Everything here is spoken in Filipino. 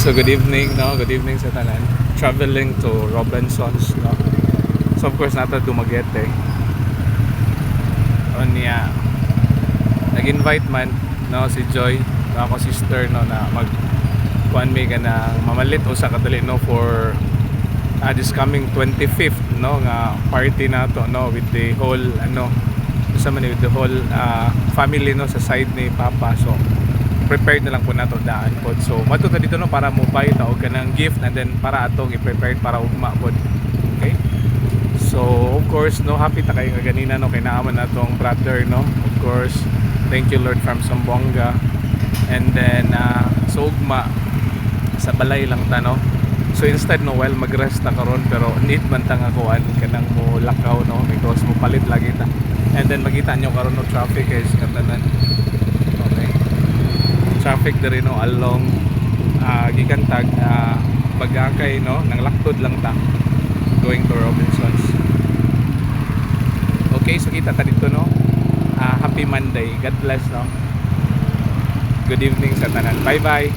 So good evening, no? Good evening sa tanan. Traveling to Robinsons, no? So of course nato Dumaguete. O niya nag-invite man, no, si Joy, no, ako sister, no, na mag kuan mi ka na mamalit o sa kadali, no, for this coming 25th, no, nga party nato, no, with the whole ano sa man with the whole family, no, sa side ni Papa. So prepared na lang po nato daan po. So matuto dito, no, para mo buy ta og kanang gift and then para atong i-prepared para ugma po. Okay? So of course, no, happy ta kayo nga ganina, no, kay naaman natong brother, no. Of course, thank you Lord from Zamboanga. And then so ugma sa balay lang ta, no. So instead, no, while mag-rest ta karon, pero need man ta nga kuan kanang mo lakaw, no, because mo palit lagi ta. And then makita nyo karon, no, traffic is katanan. Okay, traffic diri, no, along gigantag Bagakay, no, nang laktod lang ta going to Robinsons. Okay, so kita ta dito, no. Happy Monday, God bless, no. Good evening sa tanan, bye bye.